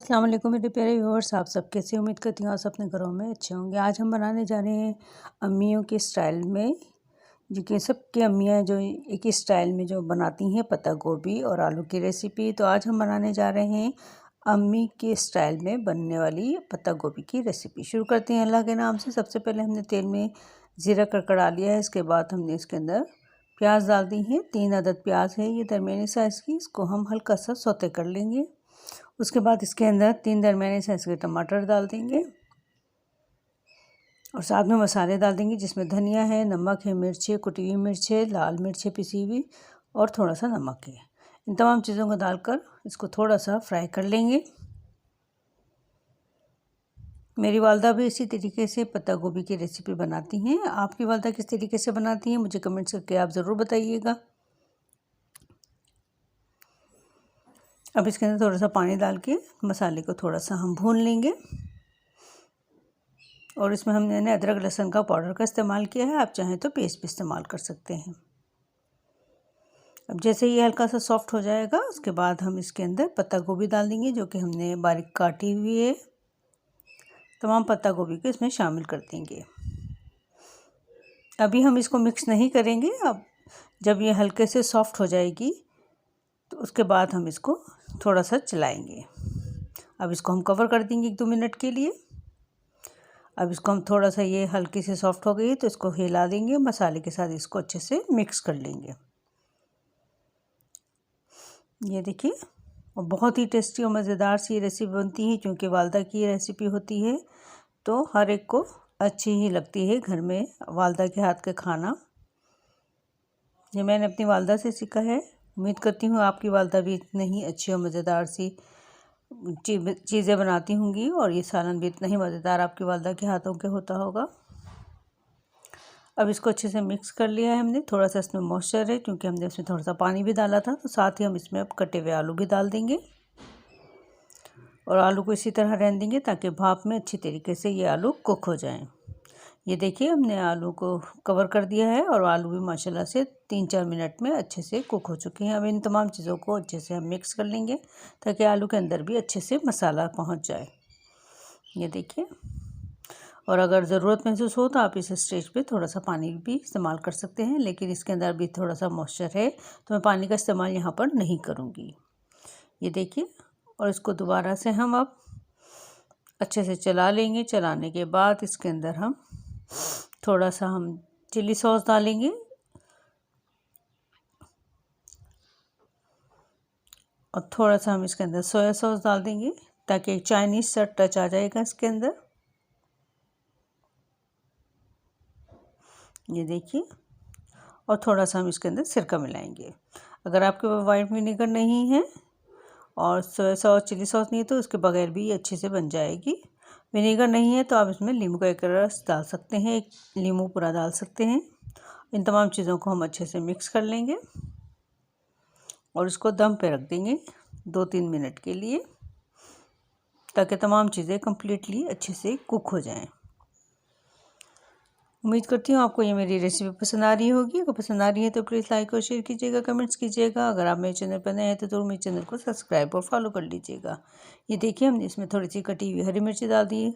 अस्सलाम वालेकुम मेरे प्यारे व्यूअर्स, आप सब कैसे? उम्मीद करती हूँ आप सब अपने घरों में अच्छे होंगे। आज हम बनाने जा रहे हैं अम्मियों के स्टाइल में, जो कि सबकी अम्मियाँ जो एक ही स्टाइल में जो बनाती हैं पत्ता गोभी और आलू की रेसिपी। तो आज हम बनाने जा रहे हैं अम्मी के स्टाइल में बनने वाली पत्ता गोभी की रेसिपी। शुरू करते हैं अल्लाह के नाम से। सबसे पहले हमने तेल में ज़ीरा कड़कड़ा लिया है। इसके बाद हमने इसके अंदर प्याज डाल दी है। 3 अदद प्याज है, ये दरमियानी साइज़ की। इसको हम हल्का सा सौते कर लेंगे। उसके बाद इसके अंदर 3 दरमियाने साइज़ के टमाटर डाल देंगे और साथ में मसाले डाल देंगे, जिसमें धनिया है, नमक है, मिर्च है, कुटी हुई मिर्च है, लाल मिर्च है पिसी हुई और थोड़ा सा नमक है। इन तमाम चीज़ों को डालकर इसको थोड़ा सा फ्राई कर लेंगे। मेरी वालदा भी इसी तरीके से पत्ता गोभी की रेसिपी बनाती हैं। आपकी वालदा किस तरीके से बनाती हैं मुझे कमेंट्स करके आप ज़रूर बताइएगा। अब इसके अंदर थोड़ा सा पानी डाल के मसाले को थोड़ा सा हम भून लेंगे और इसमें हमने अदरक लहसुन का पाउडर का इस्तेमाल किया है। आप चाहें तो पेस्ट भी इस्तेमाल कर सकते हैं। अब जैसे ये हल्का सा सॉफ्ट हो जाएगा, उसके बाद हम इसके अंदर पत्ता गोभी डाल देंगे, जो कि हमने बारीक काटी हुई है। तमाम पत्ता गोभी को इसमें शामिल कर देंगे। अभी हम इसको मिक्स नहीं करेंगे। अब जब ये हल्के से सॉफ्ट हो जाएगी तो उसके बाद हम इसको थोड़ा सा चलाएंगे। अब इसको हम कवर कर देंगे 1-2 मिनट के लिए। अब इसको हम थोड़ा सा, ये हल्की से सॉफ्ट हो गई तो इसको हिला देंगे, मसाले के साथ इसको अच्छे से मिक्स कर लेंगे। ये देखिए, और बहुत ही टेस्टी और मज़ेदार सी रेसिपी बनती है, क्योंकि वालदा की रेसिपी होती है तो हर एक को अच्छी ही लगती है घर में वालदा के हाथ का खाना। ये मैंने अपनी वालदा से सीखा है। उम्मीद करती हूँ आपकी वालदा भी इतनी ही अच्छी और मज़ेदार सी चीज़ें बनाती होंगी और ये सालन भी इतना ही मज़ेदार आपकी वालदा के हाथों के होता होगा। अब इसको अच्छे से मिक्स कर लिया है हमने। थोड़ा सा इसमें मॉइस्चर है, क्योंकि हमने इसमें थोड़ा सा पानी भी डाला था। तो साथ ही हम इसमें अब कटे हुए आलू भी डाल देंगे और आलू को इसी तरह रहने देंगे ताकि भाप में अच्छी तरीके से ये आलू कुक हो जाएं। ये देखिए, हमने आलू को कवर कर दिया है और आलू भी माशाल्लाह से 3-4 मिनट में अच्छे से कुक हो चुके हैं। अब इन तमाम चीज़ों को अच्छे से हम मिक्स कर लेंगे ताकि आलू के अंदर भी अच्छे से मसाला पहुंच जाए। ये देखिए, और अगर ज़रूरत महसूस हो तो आप इस स्टेज पे थोड़ा सा पानी भी इस्तेमाल कर सकते हैं, लेकिन इसके अंदर भी थोड़ा सा मॉइस्चर है तो मैं पानी का इस्तेमाल यहाँ पर नहीं करूँगी। ये देखिए, और इसको दोबारा से हम अब अच्छे से चला लेंगे। चलाने के बाद इसके अंदर हम थोड़ा सा चिली सॉस डालेंगे और थोड़ा सा हम इसके अंदर सोया सॉस डाल देंगे ताकि एक चाइनीज़ सा टच आ जाएगा इसके अंदर। ये देखिए, और थोड़ा सा हम इसके अंदर सिरका मिलाएंगे। अगर आपके पास वाइट विनेगर नहीं है और सोया सॉस चिली सॉस नहीं है तो उसके बगैर भी ये अच्छे से बन जाएगी। विनेगर नहीं है तो आप इसमें नींबू का एक रस डाल सकते हैं, एक नींबू पूरा डाल सकते हैं। इन तमाम चीज़ों को हम अच्छे से मिक्स कर लेंगे और इसको दम पे रख देंगे 2-3 मिनट के लिए, ताकि तमाम चीज़ें कम्प्लीटली अच्छे से कुक हो जाएं। उम्मीद करती हूँ आपको ये मेरी रेसिपी पसंद आ रही होगी। अगर पसंद आ रही है तो प्लीज़ लाइक और शेयर कीजिएगा, कमेंट्स कीजिएगा। अगर आप मेरे चैनल पर नए हैं तो ज़रूर मेरे चैनल को सब्सक्राइब और फॉलो कर लीजिएगा। ये देखिए, हमने इसमें थोड़ी सी कटी हुई हरी मिर्ची डाल दी,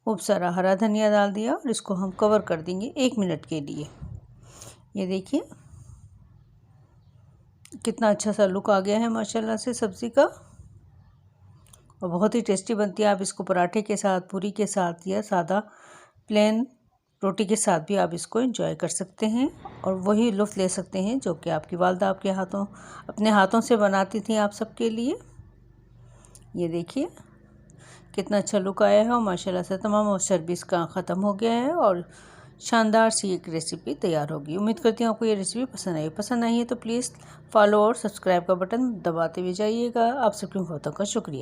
खूब सारा हरा धनिया डाल दिया और इसको हम कवर कर देंगे 1 मिनट के लिए। ये देखिए, कितना अच्छा सा लुक आ गया है माशाल्लाह से सब्ज़ी का, और बहुत ही टेस्टी बनती है। आप इसको पराठे के साथ, पूरी के साथ या सादा प्लेन रोटी के साथ भी आप इसको एंजॉय कर सकते हैं और वही लुत्फ़ ले सकते हैं जो कि आपकी वालदा आपके अपने हाथों से बनाती थी आप सबके लिए। ये देखिए, कितना अच्छा लुक आया है और माशाल्लाह से तमाम मॉइस्चर भी इसका ख़त्म हो गया है और शानदार सी एक रेसिपी तैयार होगी। उम्मीद करती हूँ आपको ये रेसिपी पसंद आई है तो प्लीज़ फॉलो और सब्सक्राइब का बटन दबाते हुए जाइएगा। आप सबकी बहुतों का शुक्रिया।